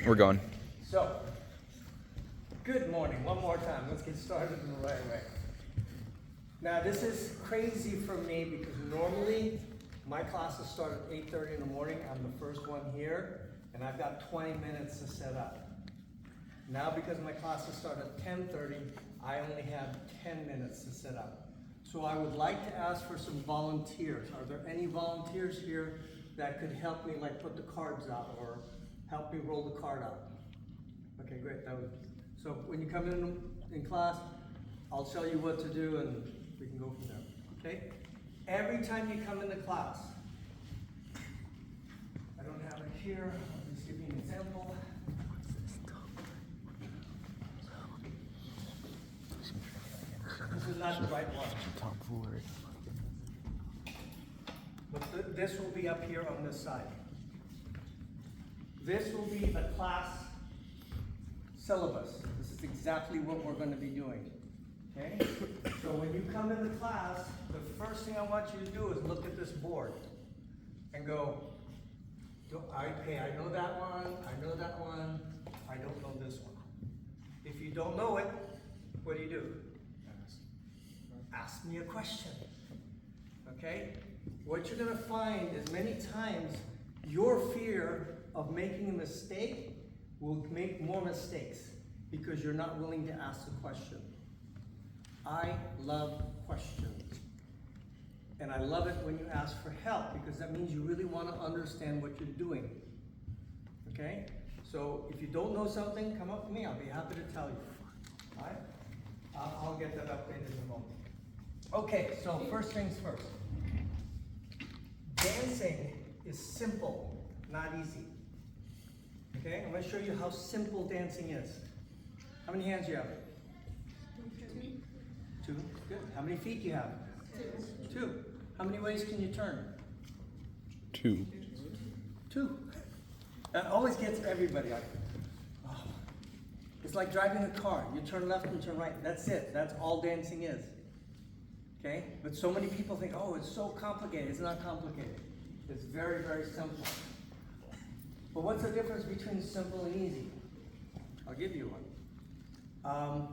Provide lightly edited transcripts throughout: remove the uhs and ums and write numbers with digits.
We're going. So, good morning. One more time. Let's get started in the right way. Now, this is crazy for me because normally my classes start at 8:30 in the morning. I'm the first one here, and I've got 20 minutes to set up. Now, because my classes start at 10:30, I only have 10 minutes to set up. So I would like to ask for some volunteers. Are there any volunteers here that could help me, like put the cards out or help me roll the card out? Okay, great. So when you come in class, I'll tell you what to do and we can go from there. Okay? Every time you come into class, I don't have it here. I'll just give you an example. This is not the right one. But this will be up here on this side. This will be the class syllabus. This is exactly what we're going to be doing. Okay? So when you come into class, the first thing I want you to do is look at this board and go, I know that one, I know that one, I don't know this one. If you don't know it, what do? Ask me a question. Okay? What you're going to find is many times your fear of making a mistake will make more mistakes because you're not willing to ask the question. I love questions. And I love it when you ask for help because that means you really want to understand what you're doing. Okay? So if you don't know something, come up to me. I'll be happy to tell you. All right? I'll get that updated in a moment. Okay, so first things first. Dancing is simple, not easy. Okay, I'm going to show you how simple dancing is. How many hands do you have? Two. Good. How many feet do you have? Two. How many ways can you turn? Two. That always gets everybody out. Oh. It's like driving a car. You turn left and turn right. That's it. That's all dancing is. Okay? But so many people think, oh, it's so complicated. It's not complicated. It's very, very simple. But what's the difference between simple and easy? I'll give you one.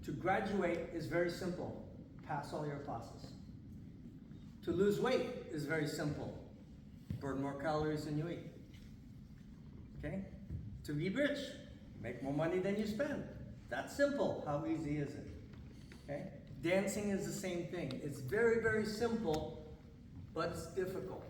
To graduate is very simple. Pass all your classes. To lose weight is very simple. Burn more calories than you eat. Okay? To be rich, make more money than you spend. That's simple. How easy is it? Okay? Dancing is the same thing. It's very, very simple, but it's difficult.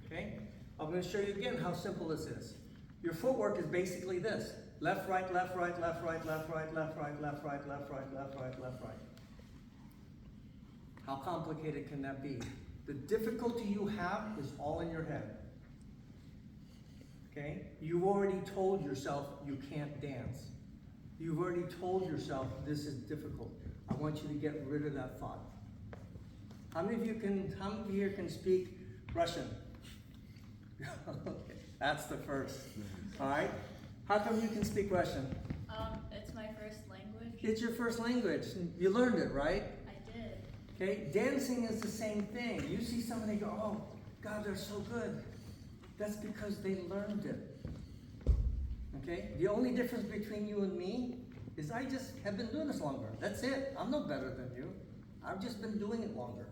Okay? I'm going to show you again how simple this is. Your footwork is basically this. Left, right, left, right, left, right, left, right, left, right, left, right, left, right, left, right, left, right. How complicated can that be? The difficulty you have is all in your head. Okay? You've already told yourself you can't dance. You've already told yourself this is difficult. I want you to get rid of that thought. How many of you here can speak Russian? Okay, that's the first. All right. How come you can speak Russian? It's my first language. It's your first language. You learned it, right? I did. Okay. Dancing is the same thing. You see somebody go, oh, God, they're so good. That's because they learned it. Okay. The only difference between you and me is I just have been doing this longer. That's it. I'm no better than you. I've just been doing it longer.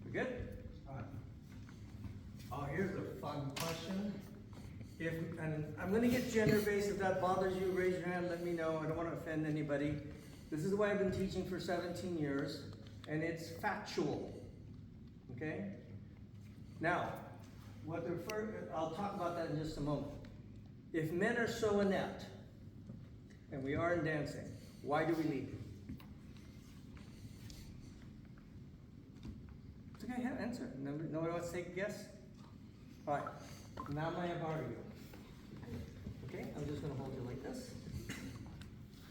We good? All right. Oh, here's a fun question. And I'm going to get gender-based. If that bothers you, raise your hand. Let me know. I don't want to offend anybody. This is the way I've been teaching for 17 years, and it's factual. Okay? Now, I'll talk about that in just a moment. If men are so inept, and we are in dancing, why do we leave? It's okay, answer. Nobody wants to take a guess? All right, now may I borrow you? Okay, I'm just going to hold you like this.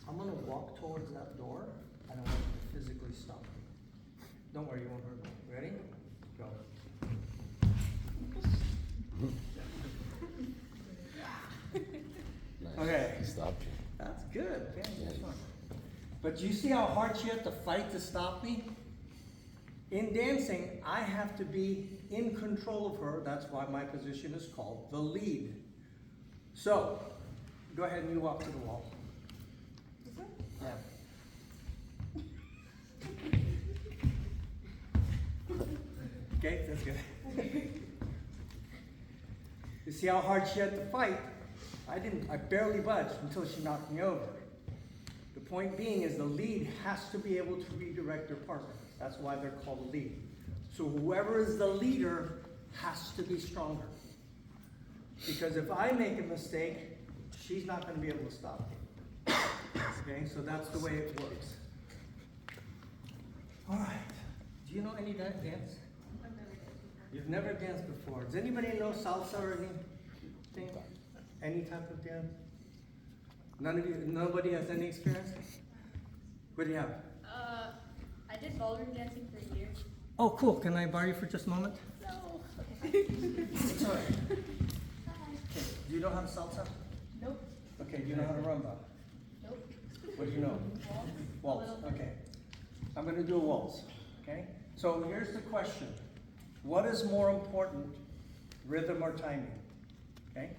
I'm going to walk towards that door, and I want you to physically stop me. Don't worry, you won't hurt me. Ready? Go. Okay. He stopped you. That's good. Okay, that's fine. But you see how hard she had to fight to stop me? In dancing, I have to be in control of her. That's why my position is called the lead. So, go ahead and you walk to the wall. Yeah. Okay, that's good. You see how hard she had to fight? I barely budged until she knocked me over. The point being is the lead has to be able to redirect their partner. That's why they're called a lead. So whoever is the leader has to be stronger. Because if I make a mistake, she's not going to be able to stop me. Okay, so that's the way it works. All right. Do you know any dance? You've never danced before. Does anybody know salsa or anything? Any type of dance? None of you, nobody has any experience? What do you have? I did ballroom dancing for years. Oh, cool. Can I borrow you for just a moment? No. It's all right. Okay. Do you know how to salsa? Nope. Okay. Do you know how to rumba? Nope. What do you know? Waltz. Waltz. Okay. I'm going to do a waltz. Okay. So here's the question. What is more important, rhythm or timing? Okay.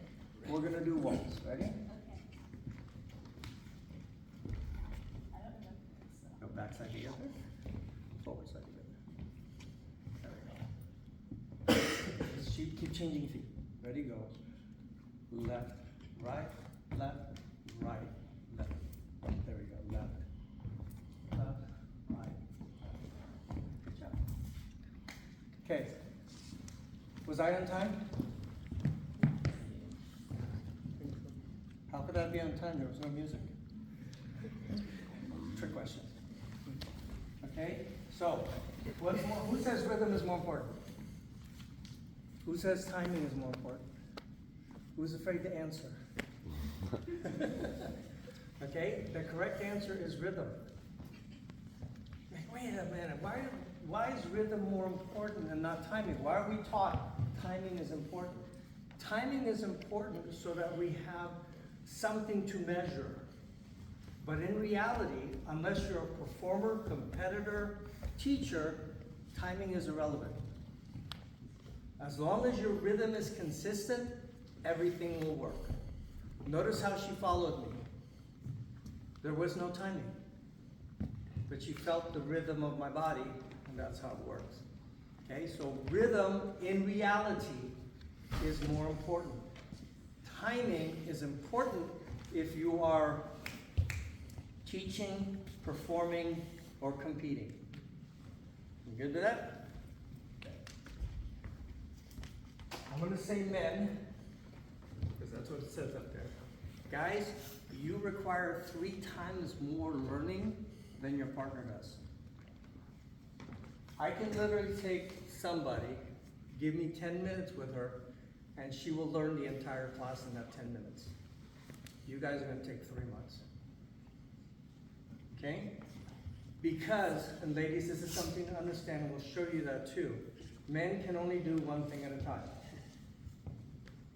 We're going to do waltz. Ready? Okay. I don't remember this Go backside together. Forward side together. There we go. Just keep changing feet. Ready, go. Left, right, left, right, left. There we go. Left, left, right. Good job. Okay. Was I on time? How could I be on time? There was no music. Trick question. Okay, so who says rhythm is more important? Who says timing is more important? Who's afraid to answer? Okay, the correct answer is rhythm. Wait a minute, why is rhythm more important than not timing? Why are we taught timing is important? Timing is important so that we have something to measure. But in reality, unless you're a performer, competitor, teacher, timing is irrelevant. As long as your rhythm is consistent, everything will work. Notice how she followed me. There was no timing. But she felt the rhythm of my body, and that's how it works. Okay, so rhythm in reality is more important. Timing is important if you are teaching, performing, or competing. You good with that? Okay. I'm going to say men, because that's what it says up there. Guys, you require 3 times more learning than your partner does. I can literally take somebody, give me 10 minutes with her, and she will learn the entire class in that 10 minutes. You guys are going to take 3 months. Okay? Because, and ladies, this is something to understand, and we'll show you that too. Men can only do one thing at a time.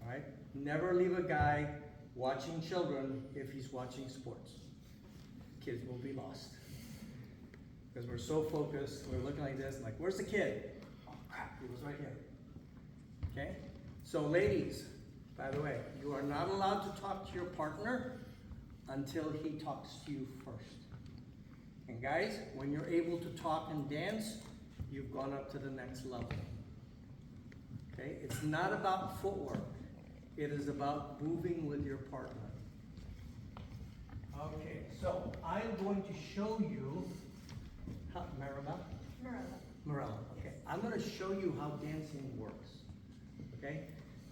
All right? Never leave a guy watching children if he's watching sports. Kids will be lost. Because we're so focused, we're looking like this, like, where's the kid? Oh crap, he was right here. Okay? So ladies, by the way, you are not allowed to talk to your partner until he talks to you first. And guys, when you're able to talk and dance, you've gone up to the next level. Okay? It's not about footwork. It is about moving with your partner. Okay, so I'm going to show you how, Marilla. Okay, I'm going to show you how dancing works. Okay?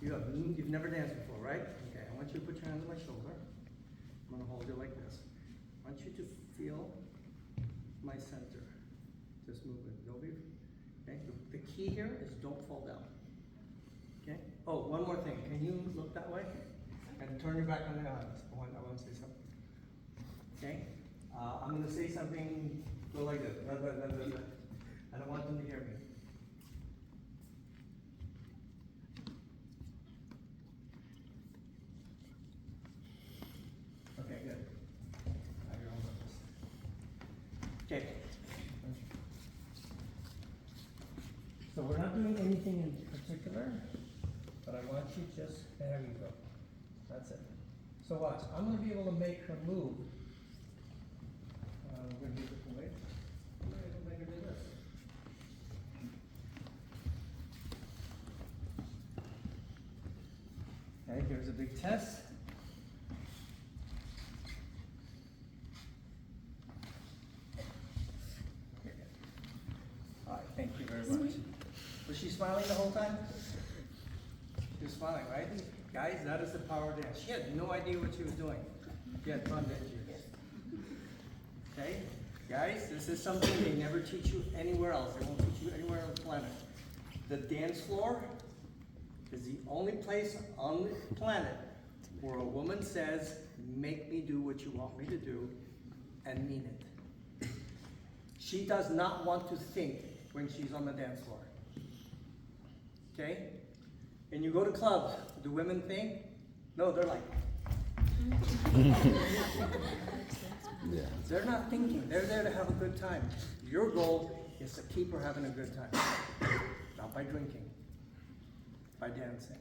You've never danced before, right? Okay, I want you to put your hands on my shoulder. I'm going to hold you like this. I want you to feel my center. Just move it. Okay? The key here is don't fall down. Okay? Oh, one more thing. Can you look that way? And turn your back on the eyes. I want to say something. Okay? I'm going to say something, go like this. I don't want them to hear me. Okay, good. Now you're on purpose. Okay. So we're not doing anything in particular, but I want you just, there we go. That's it. So watch, I'm gonna be able to make her move. We're gonna do it different ways. I'm gonna make her do this. Okay, here's a big test. All right, thank you very much. Was she smiling the whole time? She was smiling, right? Guys, that is the power of dance. She had no idea what she was doing. You had fun, didn't you? Okay? Guys, this is something they never teach you anywhere else. They won't teach you anywhere on the planet. The dance floor is the only place on the planet where a woman says, make me do what you want me to do, and mean it. She does not want to think when she's on the dance floor. Okay? And you go to clubs, do women think? No, they're like, Yeah. they're not thinking. They're there to have a good time. Your goal is to keep her having a good time. Not by drinking, by dancing.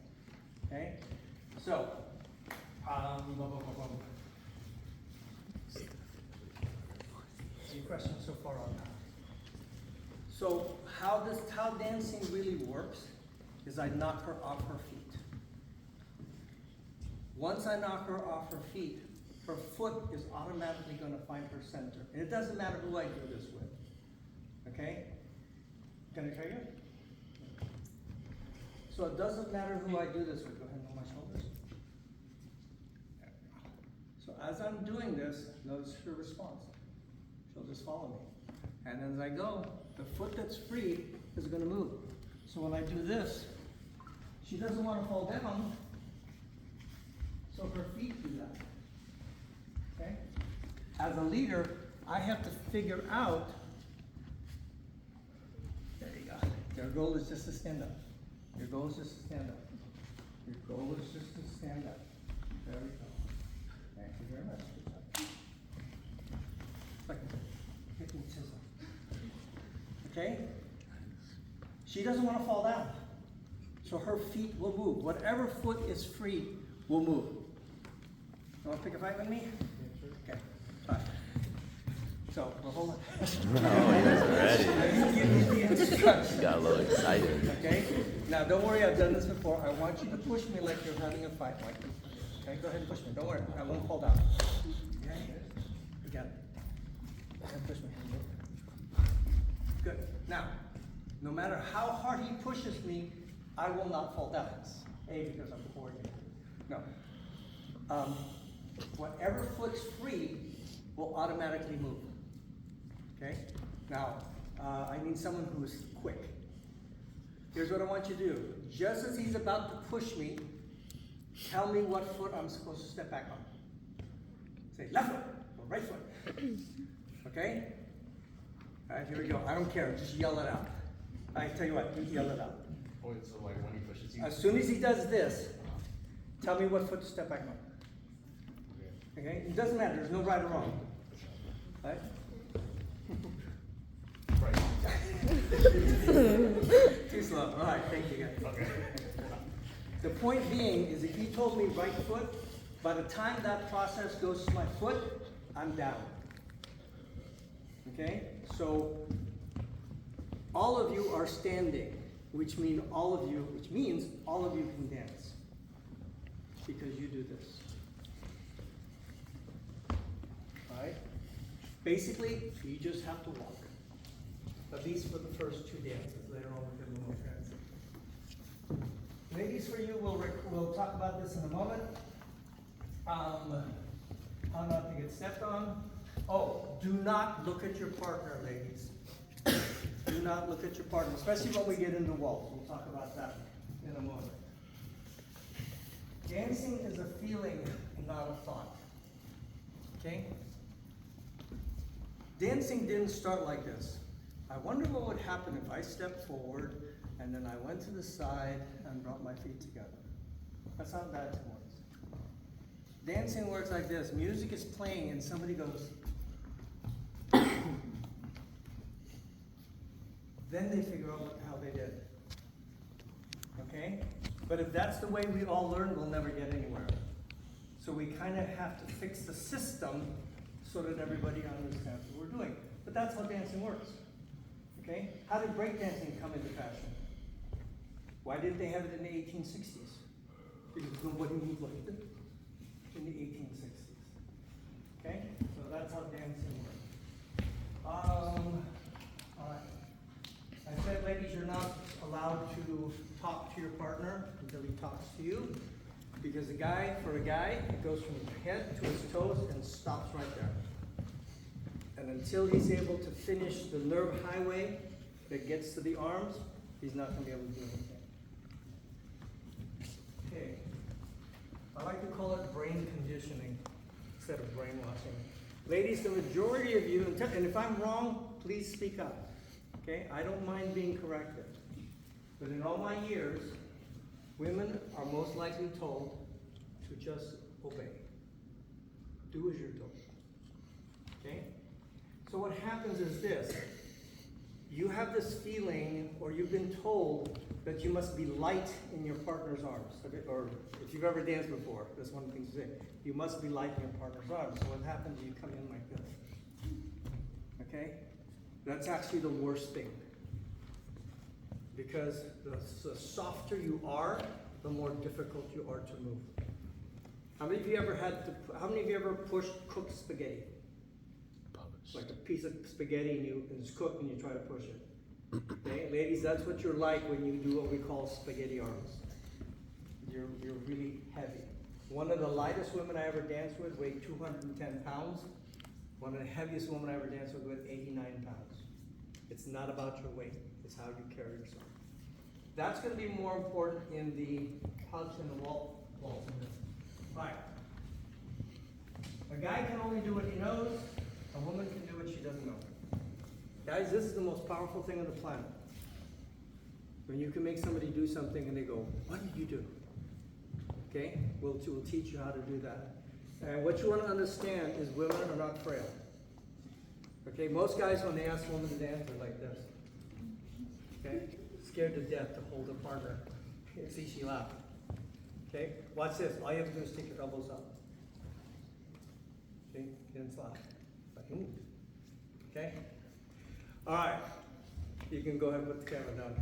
Okay? So, any questions so far on that? So, how dancing really works is I knock her off her feet. Once I knock her off her feet, her foot is automatically going to find her center. And it doesn't matter who I do this with. Okay? Can I try you? So it doesn't matter who I do this with. Go ahead and hold my shoulders. So as I'm doing this, notice her response. She'll just follow me. And as I go, the foot that's free is going to move. So when I do this, she doesn't want to fall down, so her feet do that. Okay? As a leader, I have to figure out, there you go. Your goal is just to stand up. Your goal is just to stand up. Your goal is just to stand up. There we go. Thank you very much. Good job. Like a hypnotism. Okay? She doesn't want to fall down. So her feet will move. Whatever foot is free will move. You want to pick a fight with me? Okay. Fine. So, well, hold on. Oh, he was ready. Give me the instructions. Got a little excited. Okay? Now, don't worry, I've done this before. I want you to push me like you're having a fight. Like this. Okay? Go ahead and push me. Don't worry. I won't fall down. Okay? You got it. Go ahead and push me. Good. Now, no matter how hard he pushes me, I will not fall down. A, because I'm coordinated. No. Whatever foot's free will automatically move. Okay? Now, I need someone who is quick. Here's what I want you to do. Just as he's about to push me, tell me what foot I'm supposed to step back on. Say left foot or right foot. Okay? All right, here we go. I don't care. Just yell it out. I tell you what, you yell it out. Oh, so like when he pushes you? As soon as he does this, tell me what foot to step back on. Okay? It doesn't matter. There's no right or wrong. Right? Right. Too slow. All right. Thank you, guys. Okay. The point being is if he told me right foot, by the time that process goes to my foot, I'm down. Okay? So all of you are standing, which means all of you can dance. Because you do this. Alright? Basically, you just have to walk. At least for the first two dances. Later on we can move transit. Ladies, for you, we'll talk about this in a moment. How not to get stepped on. Oh, do not look at your partner, ladies. Do not look at your partner, especially when we get into waltz. We'll talk about that in a moment. Dancing is a feeling, not a thought. Okay? Dancing didn't start like this. I wonder what would happen if I stepped forward and then I went to the side and brought my feet together. That's not bad to works. Dancing works like this. Music is playing and somebody goes. Then they figure out how they did. Okay? But if that's the way we all learn, we'll never get anywhere. So we kind of have to fix the system so that everybody understands what we're doing. But that's how dancing works. Okay? How did breakdancing come into fashion? Why didn't they have it in the 1860s? Because nobody moved like it in the 1860s. Okay? So that's how dancing works. Alright. I said, ladies, you're not allowed to talk to your partner until he talks to you. Because for a guy, it goes from his head to his toes and stops right there. And until he's able to finish the nerve highway that gets to the arms, he's not going to be able to do anything. Okay. I like to call it brain conditioning instead of brainwashing. Ladies, the majority of you, and if I'm wrong, please speak up. Okay? I don't mind being corrected. But in all my years, women are most likely told to just obey. Do as you're told. Okay? So what happens is this. You have this feeling, or you've been told, that you must be light in your partner's arms. Or if you've ever danced before, that's one of the things you say. You must be light in your partner's arms. So what happens, you come in like this. Okay? That's actually the worst thing. Because the softer you are, the more difficult you are to move. How many of you ever pushed cooked spaghetti? Like a piece of spaghetti and it's cooked and you try to push it. Okay, ladies, that's what you're like when you do what we call spaghetti arms. You're really heavy. One of the lightest women I ever danced with weighed 210 pounds. One of the heaviest women I ever danced with weighed 89 pounds. It's not about your weight, it's how you carry yourself. That's going to be more important in the punch and the waltz. Right. A guy can only do what he knows. A woman can do what she doesn't know. Guys, this is the most powerful thing on the planet. When you can make somebody do something and they go, what did you do? Okay? We'll teach you how to do that. And what you want to understand is women are not frail. Okay? Most guys, when they ask women to dance, they're like this. Okay? Scared to death to hold a partner. See, she laughed. Okay? Watch this. All you have to do is take your elbows up. Okay? Didn't slap. Okay? All right. You can go ahead and put the camera down.